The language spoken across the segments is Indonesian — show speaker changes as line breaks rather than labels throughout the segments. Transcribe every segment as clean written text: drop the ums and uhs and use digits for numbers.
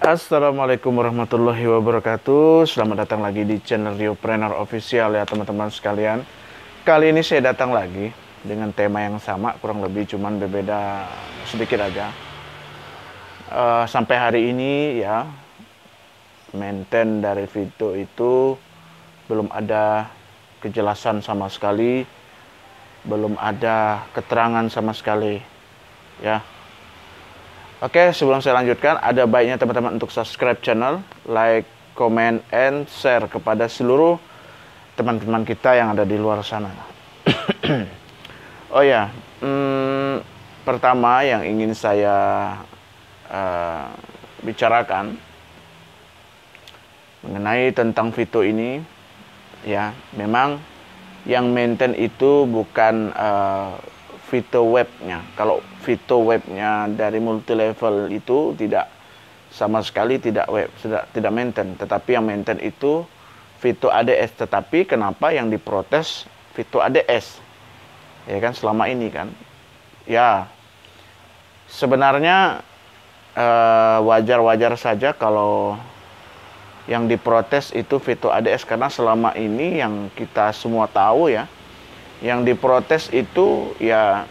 Assalamualaikum warahmatullahi wabarakatuh. Selamat datang lagi di channel Riopreneur Official ya teman-teman sekalian. Kali ini saya datang lagi dengan tema yang sama, kurang lebih cuman berbeda sedikit aja. Sampai hari ini ya, maintain dari Vito itu belum ada kejelasan sama sekali, belum ada keterangan sama sekali ya. Oke, sebelum saya lanjutkan, ada baiknya teman-teman untuk subscribe channel, like, comment, and share kepada seluruh teman-teman kita yang ada di luar sana. Oh ya, pertama yang ingin saya bicarakan mengenai tentang Vito ini, ya, memang yang maintain itu bukan Vito webnya. Kalau Vito webnya dari multi level itu tidak sama sekali tidak web, tidak maintain. Tetapi yang maintain itu Vito ADS. Tetapi kenapa yang diprotes Vito ADS? Ya kan selama ini kan. Ya sebenarnya wajar-wajar saja kalau yang diprotes itu Vito ADS, karena selama ini yang kita semua tahu ya, yang diprotes itu ya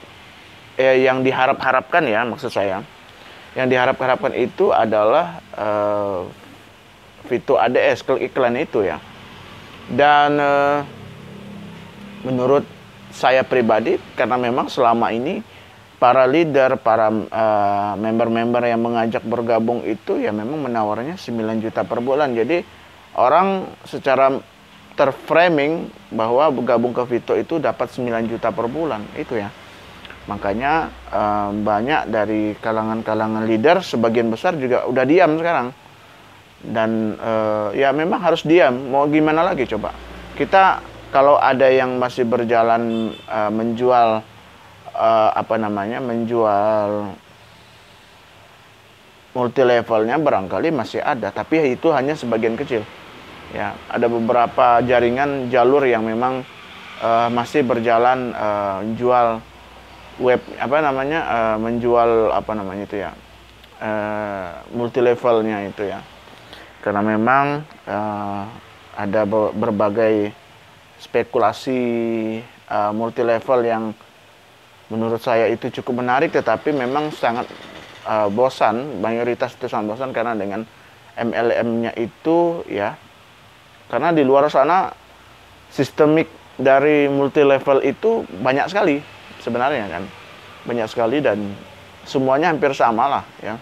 yang diharap-harapkan ya, maksud saya yang diharap-harapkan itu adalah Vito ADS, klik iklan itu ya. Dan menurut saya pribadi, karena memang selama ini para leader, para member-member yang mengajak bergabung itu ya memang menawarnya 9 juta per bulan. Jadi orang secara terframing bahwa bergabung ke Vito itu dapat 9 juta per bulan itu ya. Makanya banyak dari kalangan-kalangan leader, sebagian besar juga udah diam sekarang. Dan ya memang harus diam, mau gimana lagi coba. Kita kalau ada yang masih berjalan menjual menjual multi levelnya barangkali masih ada, tapi itu hanya sebagian kecil. Ya, ada beberapa jaringan jalur yang memang masih berjalan jual web menjual itu ya, multi levelnya itu ya. Karena memang ada berbagai spekulasi multi level yang menurut saya itu cukup menarik, tetapi memang sangat bosan, mayoritas itu sangat bosan karena dengan MLM-nya itu ya. Karena di luar sana sistemik dari multi level itu banyak sekali sebenarnya kan. Banyak sekali dan semuanya hampir sama lah ya.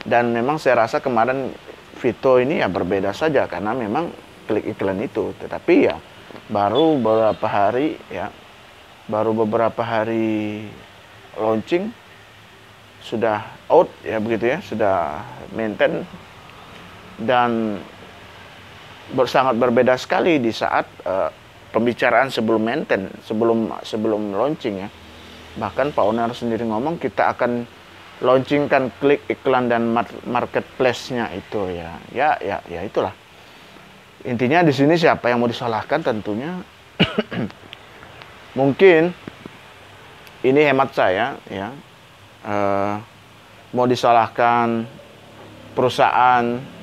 Dan memang saya rasa kemarin Vito ini ya berbeda saja karena memang klik iklan itu. Tetapi ya baru beberapa hari launching sudah out ya, begitu ya, sudah maintain. Dan sangat berbeda sekali di saat pembicaraan sebelum maintain, sebelum launching ya. Bahkan Pak owner sendiri ngomong kita akan launchingkan klik iklan dan marketplace-nya itu ya. Ya itulah. Intinya di sini siapa yang mau disalahkan tentunya mungkin ini hemat saya ya. Mau disalahkan perusahaan.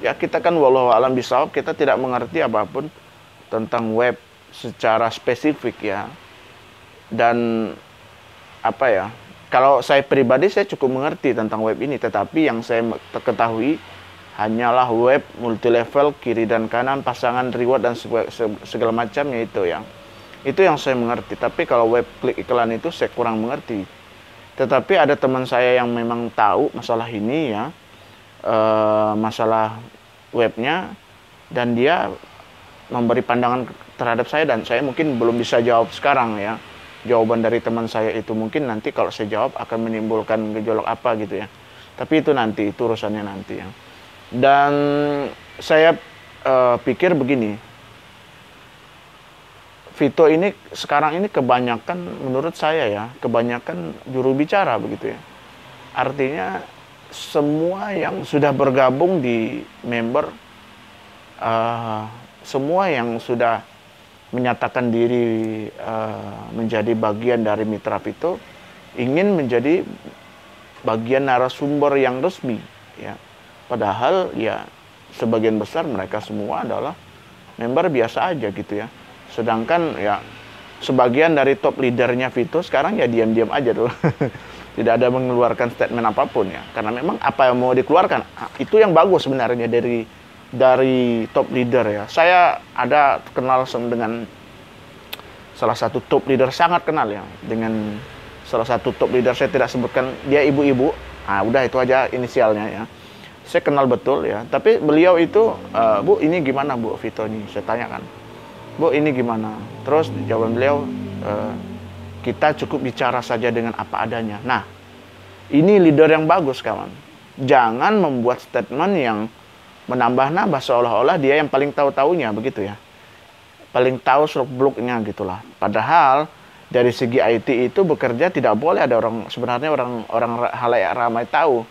Ya kita kan wallahu alam bisawab, kita tidak mengerti apapun tentang web secara spesifik ya. Dan kalau saya pribadi saya cukup mengerti tentang web ini, tetapi yang saya ketahui hanyalah web multi level, kiri dan kanan, pasangan, reward dan segala macamnya itu ya. Itu yang saya mengerti, tapi kalau web klik iklan itu saya kurang mengerti. Tetapi ada teman saya yang memang tahu masalah ini ya. Masalah webnya, dan dia memberi pandangan terhadap saya, dan saya mungkin belum bisa jawab sekarang ya. Jawaban dari teman saya itu mungkin nanti kalau saya jawab akan menimbulkan gejolak apa gitu ya. Tapi itu nanti, itu urusannya nanti ya. Dan saya pikir begini, Vito ini sekarang ini kebanyakan menurut saya ya, kebanyakan juru bicara begitu ya. Artinya semua yang sudah bergabung di member, semua yang sudah menyatakan diri menjadi bagian dari mitra Vito ingin menjadi bagian narasumber yang resmi ya. Padahal ya sebagian besar mereka semua adalah member biasa aja gitu ya. Sedangkan ya sebagian dari top leadernya Vito sekarang ya diam-diam aja tuh. Tidak ada mengeluarkan statement apapun ya. Karena memang apa yang mau dikeluarkan itu yang bagus sebenarnya dari top leader ya. Saya ada kenal dengan salah satu top leader, sangat kenal ya dengan salah satu top leader, saya tidak sebutkan, dia ibu-ibu. Udah itu aja inisialnya ya. Saya kenal betul ya, tapi beliau itu, Bu ini gimana Bu Vito ini? Saya tanyakan, Bu ini gimana? Terus jawaban beliau, kita cukup bicara saja dengan apa adanya. Nah, ini leader yang bagus kawan. Jangan membuat statement yang menambah-nambah seolah-olah dia yang paling tahu-taunya begitu ya. Paling tahu seluk-beluknya gitulah. Padahal dari segi IT itu bekerja tidak boleh ada sebenarnya orang halayak ramai tahu.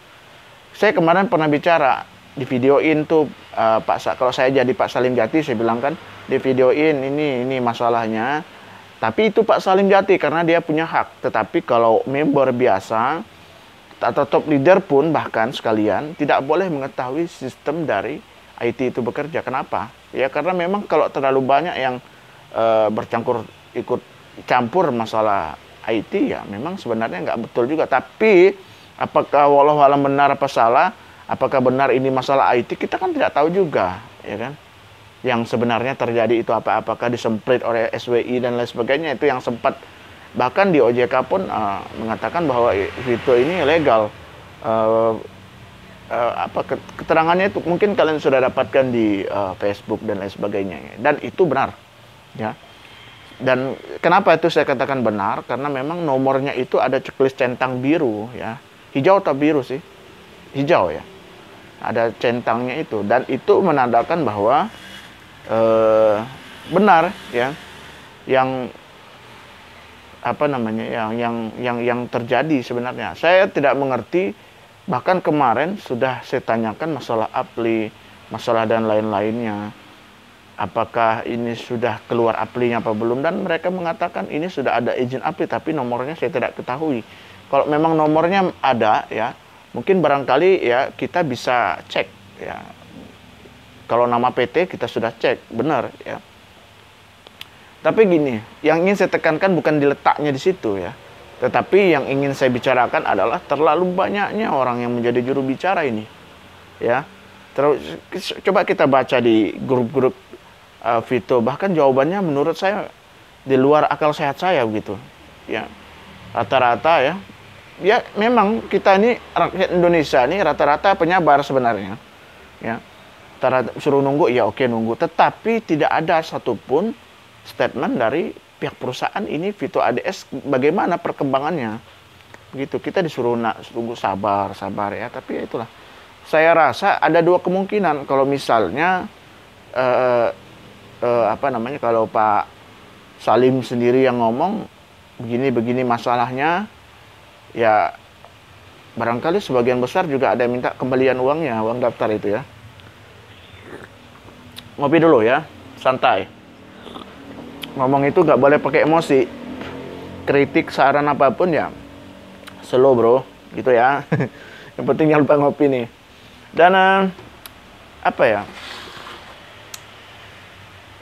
Saya kemarin pernah bicara di videoin tuh kalau saya jadi Pak Salim Jati, saya bilang kan di videoin ini masalahnya. Tapi itu Pak Salim Jati karena dia punya hak. Tetapi kalau member biasa atau top leader pun bahkan sekalian tidak boleh mengetahui sistem dari IT itu bekerja. Kenapa? Ya karena memang kalau terlalu banyak yang ikut campur masalah IT ya memang sebenarnya nggak betul juga. Tapi apakah walau benar apa salah, apakah benar ini masalah IT, kita kan tidak tahu juga, ya kan? Yang sebenarnya terjadi itu apakah disemprit oleh SWI dan lain sebagainya, itu yang sempat bahkan di OJK pun mengatakan bahwa Vito ini legal. Keterangannya itu mungkin kalian sudah dapatkan di Facebook dan lain sebagainya, dan itu benar ya. Dan kenapa itu saya katakan benar, karena memang nomornya itu ada checklist centang biru ya, hijau atau biru sih, hijau ya, ada centangnya itu, dan itu menandakan bahwa benar ya yang yang terjadi sebenarnya. Saya tidak mengerti. Bahkan kemarin sudah saya tanyakan masalah apli, masalah dan lain-lainnya. Apakah ini sudah keluar aplinya apa belum? Dan mereka mengatakan ini sudah ada izin apli, tapi nomornya saya tidak ketahui. Kalau memang nomornya ada ya, mungkin barangkali ya kita bisa cek ya. Kalau nama PT kita sudah cek, benar ya. Tapi gini, yang ingin saya tekankan bukan diletaknya di situ ya. Tetapi yang ingin saya bicarakan adalah terlalu banyaknya orang yang menjadi juru bicara ini. Ya. Terus coba kita baca di grup-grup Vito, bahkan jawabannya menurut saya di luar akal sehat saya begitu. Ya. Rata-rata ya. Ya memang kita ini rakyat Indonesia ini rata-rata penyabar sebenarnya. Ya. Suruh nunggu ya oke nunggu, tetapi tidak ada satupun statement dari pihak perusahaan ini Vito ADS bagaimana perkembangannya. Begitu, kita disuruh tunggu sabar ya, tapi ya itulah. Saya rasa ada dua kemungkinan kalau misalnya kalau Pak Salim sendiri yang ngomong begini masalahnya, ya barangkali sebagian besar juga ada yang minta kembalian uangnya, uang daftar itu ya. Ngopi dulu ya, santai. Ngomong itu nggak boleh pakai emosi. Kritik, saran apapun ya slow bro, gitu ya. Yang penting jangan lupa ngopi nih. Dan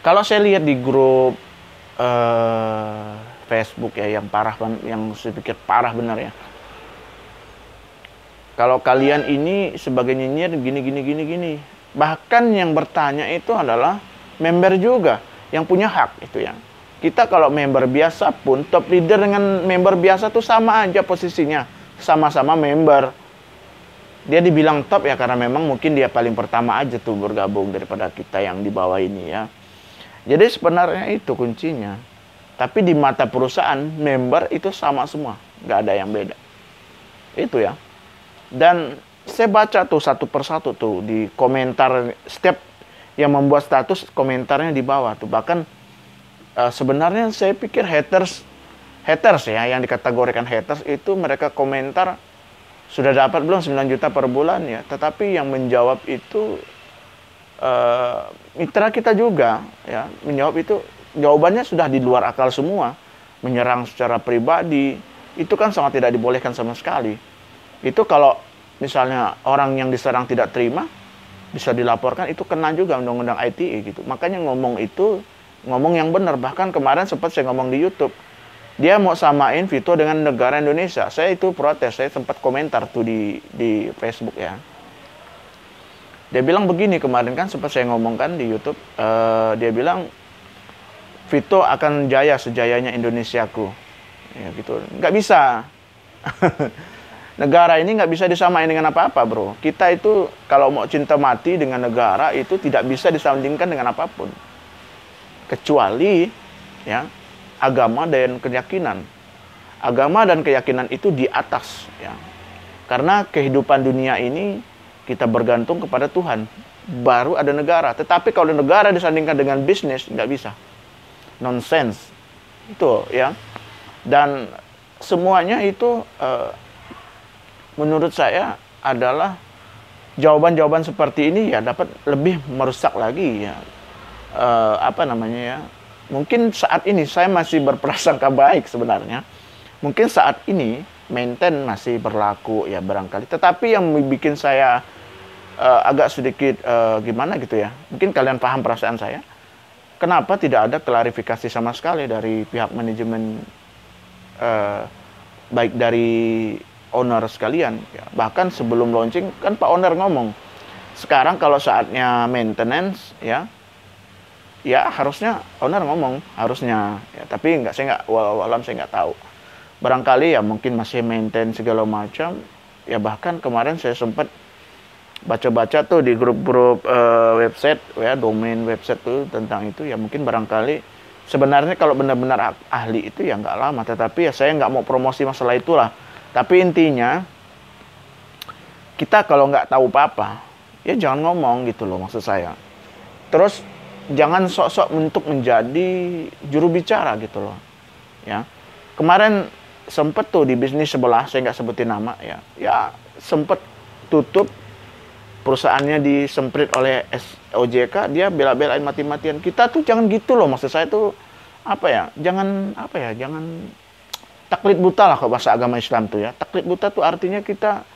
kalau saya lihat di grup Facebook ya yang parah, yang saya pikir parah benar ya. Kalau kalian ini sebagai nyinyir gini. Bahkan yang bertanya itu adalah member juga yang punya hak itu ya. Kita kalau member biasa pun, top leader dengan member biasa tuh sama aja posisinya. Sama-sama member. Dia dibilang top ya karena memang mungkin dia paling pertama aja tuh bergabung daripada kita yang di bawah ini ya. Jadi sebenarnya itu kuncinya. Tapi di mata perusahaan, member itu sama semua. Nggak ada yang beda. Itu ya. Dan saya baca tuh satu persatu tuh di komentar setiap yang membuat status, komentarnya di bawah tuh. Bahkan sebenarnya saya pikir haters ya, yang dikategorikan haters itu mereka komentar sudah dapat belum 9 juta per bulan ya. Tetapi yang menjawab itu mitra kita juga ya, menjawab itu jawabannya sudah di luar akal semua. Menyerang secara pribadi itu kan sangat tidak dibolehkan sama sekali. Itu kalau misalnya orang yang diserang tidak terima, bisa dilaporkan, itu kena juga undang-undang ITE gitu. Makanya ngomong yang benar. Bahkan kemarin sempat saya ngomong di YouTube, dia mau samain Vito dengan negara Indonesia. Saya itu protes, saya sempat komentar tuh di Facebook ya. Dia bilang begini kemarin kan, sempat saya ngomongkan di YouTube, dia bilang Vito akan jaya sejayanya Indonesiaku. Ya gitu, nggak bisa. Negara ini nggak bisa disamain dengan apa-apa, bro. Kita itu kalau mau cinta mati dengan negara itu tidak bisa disandingkan dengan apapun, kecuali ya agama dan keyakinan. Agama dan keyakinan itu di atas, ya. Karena kehidupan dunia ini kita bergantung kepada Tuhan. Baru ada negara. Tetapi kalau negara disandingkan dengan bisnis, nggak bisa. Nonsense. Itu, ya. Dan semuanya itu menurut saya adalah jawaban-jawaban seperti ini ya dapat lebih merusak lagi ya. Apa namanya ya? Mungkin saat ini saya masih berprasangka baik sebenarnya. Mungkin saat ini maintain masih berlaku ya barangkali. Tetapi yang bikin saya agak sedikit gimana gitu ya. Mungkin kalian paham perasaan saya. Kenapa tidak ada klarifikasi sama sekali dari pihak manajemen, baik dari owner sekalian ya. Bahkan sebelum launching kan Pak Owner ngomong, sekarang kalau saatnya maintenance ya harusnya owner ngomong, harusnya ya, tapi saya nggak tahu, barangkali ya mungkin masih maintain segala macam ya. Bahkan kemarin saya sempat baca-baca tuh di grup-grup website ya, domain website tuh tentang itu ya. Mungkin barangkali sebenarnya kalau benar-benar ahli itu ya nggak lama, tetapi ya saya nggak mau promosi masalah itulah. Tapi intinya, kita kalau nggak tahu apa-apa, ya jangan ngomong gitu loh maksud saya. Terus, jangan sok-sok untuk menjadi juru bicara gitu loh. Ya. Kemarin sempet tuh di bisnis sebelah, saya nggak sebutin nama ya. Ya, sempet tutup, perusahaannya disemprit oleh OJK, dia bela-belain mati-matian. Kita tuh jangan gitu loh, maksud saya tuh, jangan taklid buta lah kalau bahasa agama Islam tuh ya. Taklid buta tuh artinya kita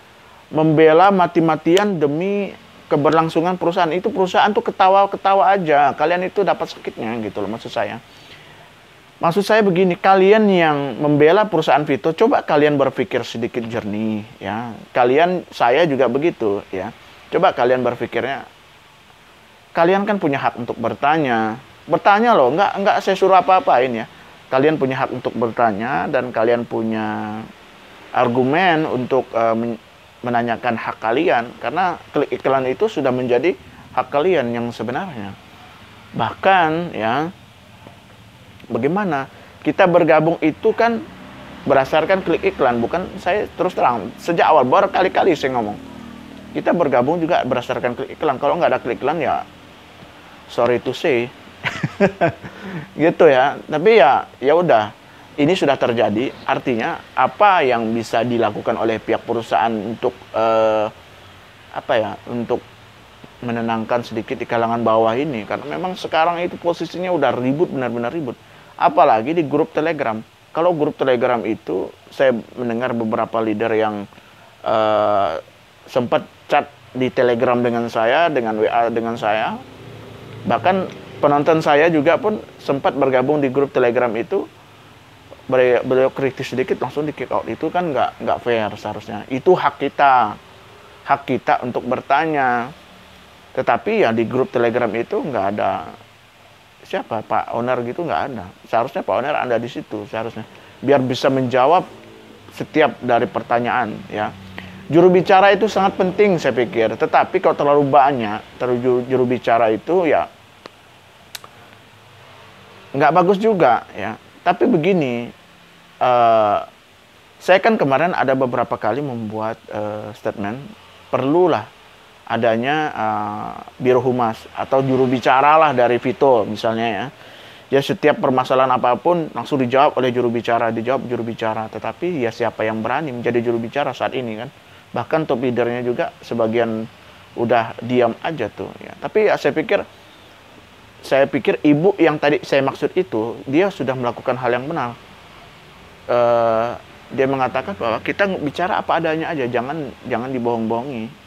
membela mati-matian demi keberlangsungan perusahaan. Itu perusahaan tuh ketawa-ketawa aja. Kalian itu dapat sakitnya gitu loh maksud saya. Maksud saya begini, kalian yang membela perusahaan Vito, coba kalian berpikir sedikit jernih ya. Saya juga begitu ya. Coba kalian berpikirnya, kalian kan punya hak untuk bertanya. Bertanya loh, nggak saya suruh apa-apain ya. Kalian punya hak untuk bertanya dan kalian punya argumen untuk menanyakan hak kalian, karena klik iklan itu sudah menjadi hak kalian yang sebenarnya. Bahkan ya, bagaimana kita bergabung itu kan berdasarkan klik iklan, bukan saya terus terang sejak awal berkali-kali saya ngomong. Kita bergabung juga berdasarkan klik iklan. Kalau nggak ada klik iklan ya sorry to say. Gitu ya. Tapi ya udah, ini sudah terjadi. Artinya apa yang bisa dilakukan oleh pihak perusahaan untuk untuk menenangkan sedikit di kalangan bawah ini, karena memang sekarang itu posisinya udah ribut, benar-benar ribut. Apalagi di grup Telegram. Kalau grup Telegram itu saya mendengar beberapa leader yang sempat chat di Telegram dengan saya, dengan WA dengan saya. Bahkan penonton saya juga pun sempat bergabung di grup Telegram itu. Beliau kritis sedikit langsung di kick out. Itu kan nggak fair seharusnya. Itu hak kita untuk bertanya. Tetapi ya di grup Telegram itu nggak ada siapa Pak Owner gitu, nggak ada. Seharusnya Pak Owner ada di situ seharusnya, biar bisa menjawab setiap dari pertanyaan ya. Juru bicara itu sangat penting saya pikir. Tetapi kalau terlalu banyak juru bicara itu ya nggak bagus juga ya. Tapi begini, saya kan kemarin ada beberapa kali membuat statement, perlulah adanya Biro Humas atau juru bicara lah dari Vito misalnya ya. Ya setiap permasalahan apapun langsung dijawab oleh juru bicara, dijawab juru bicara. Tetapi ya siapa yang berani menjadi juru bicara saat ini kan? Bahkan top leadernya juga sebagian udah diam aja tuh ya. Tapi ya saya pikir ibu yang tadi saya maksud itu, dia sudah melakukan hal yang benar. dia mengatakan bahwa kita bicara apa adanya aja, jangan dibohong-bohongi.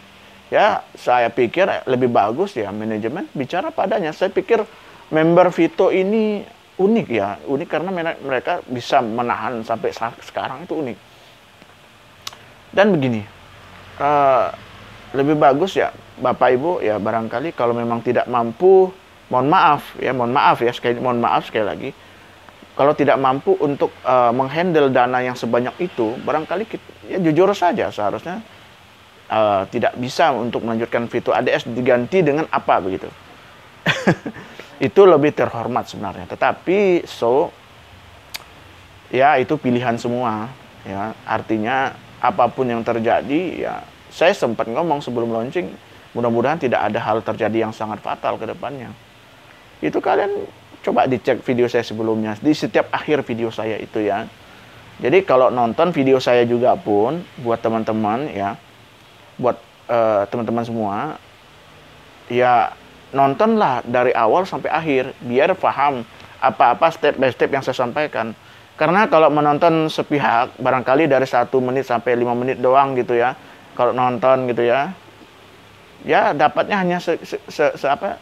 Ya, saya pikir lebih bagus ya manajemen bicara apa adanya. Saya pikir member Vito ini unik ya, unik karena mereka bisa menahan sampai sekarang, itu unik. Dan begini, lebih bagus ya Bapak Ibu ya, barangkali kalau memang tidak mampu, mohon maaf sekali lagi, kalau tidak mampu untuk menghandle dana yang sebanyak itu, barangkali ya jujur saja seharusnya tidak bisa untuk melanjutkan Vito ADS, diganti dengan apa begitu. Itu lebih terhormat sebenarnya. Tetapi ya itu pilihan semua ya. Artinya apapun yang terjadi ya, saya sempat ngomong sebelum launching, mudah-mudahan tidak ada hal terjadi yang sangat fatal ke depannya. Itu kalian coba dicek video saya sebelumnya, di setiap akhir video saya itu ya. Jadi kalau nonton video saya juga pun, buat teman-teman ya, buat teman-teman semua, ya nontonlah dari awal sampai akhir, biar paham apa-apa step by step yang saya sampaikan. Karena kalau menonton sepihak, barangkali dari 1 menit sampai 5 menit doang gitu ya, kalau nonton gitu ya, ya dapatnya hanya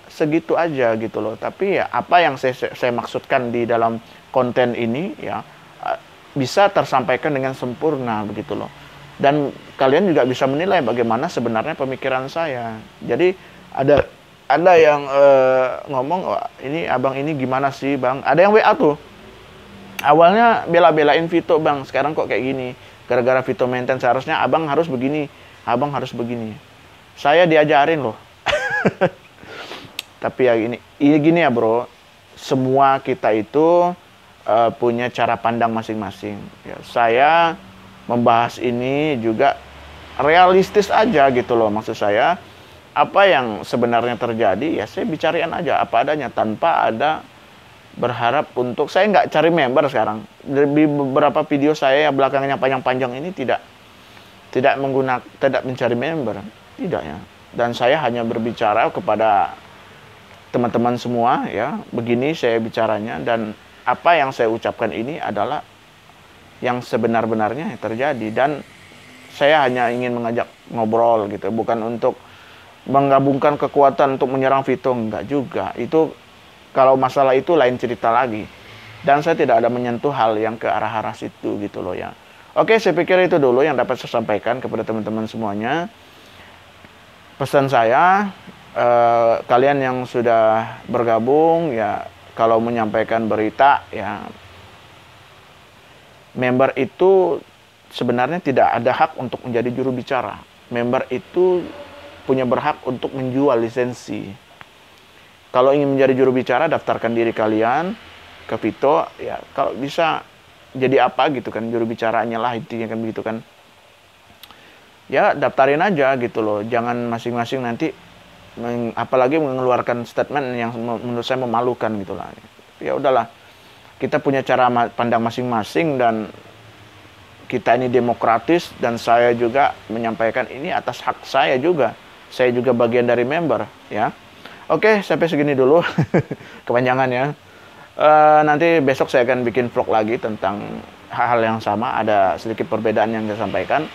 segitu aja gitu loh. Tapi ya apa yang saya maksudkan di dalam konten ini ya bisa tersampaikan dengan sempurna begitu loh. Dan kalian juga bisa menilai bagaimana sebenarnya pemikiran saya. Jadi ada yang ngomong, wah, ini abang ini gimana sih bang? Ada yang WA tuh, awalnya bela-belain Vito bang, sekarang kok kayak gini, gara-gara Vito maintain, seharusnya abang harus begini, abang harus begini. Saya diajarin loh. Tapi ya gini ya bro, semua kita itu punya cara pandang masing-masing ya. Saya membahas ini juga realistis aja gitu loh, maksud saya apa yang sebenarnya terjadi ya saya bicarain aja apa adanya, tanpa ada berharap untuk, saya nggak cari member sekarang. Di beberapa video saya yang belakangnya panjang-panjang ini tidak mencari member, tidak ya. Dan saya hanya berbicara kepada teman-teman semua ya, begini saya bicaranya, dan apa yang saya ucapkan ini adalah yang sebenar-benarnya terjadi, dan saya hanya ingin mengajak ngobrol gitu, bukan untuk menggabungkan kekuatan untuk menyerang Vito, enggak juga. Itu kalau masalah itu lain cerita lagi. Dan saya tidak ada menyentuh hal yang ke arah-arah situ gitu loh ya. Oke, saya pikir itu dulu yang dapat saya sampaikan kepada teman-teman semuanya. Pesan saya, kalian yang sudah bergabung ya, kalau menyampaikan berita ya, member itu sebenarnya tidak ada hak untuk menjadi juru bicara. Member itu punya berhak untuk menjual lisensi. Kalau ingin menjadi juru bicara, daftarkan diri kalian ke Vito ya. Kalau bisa jadi apa gitu kan, juru bicaranya lah, intinya kan begitu kan. Ya daftarin aja gitu loh. Jangan masing-masing nanti apalagi mengeluarkan statement yang menurut saya memalukan gitu lah. Ya udahlah. Kita punya cara pandang masing-masing, dan kita ini demokratis, dan saya juga menyampaikan ini atas hak saya juga. Saya juga bagian dari member ya. Oke, sampai segini dulu. Kepanjangan ya. Nanti besok saya akan bikin vlog lagi tentang hal-hal yang sama, ada sedikit perbedaan yang saya sampaikan.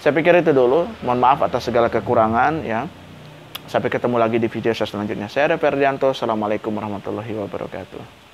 Saya pikir itu dulu. Mohon maaf atas segala kekurangan ya. Sampai ketemu lagi di video saya selanjutnya. Saya Ferdianto. Assalamualaikum warahmatullahi wabarakatuh.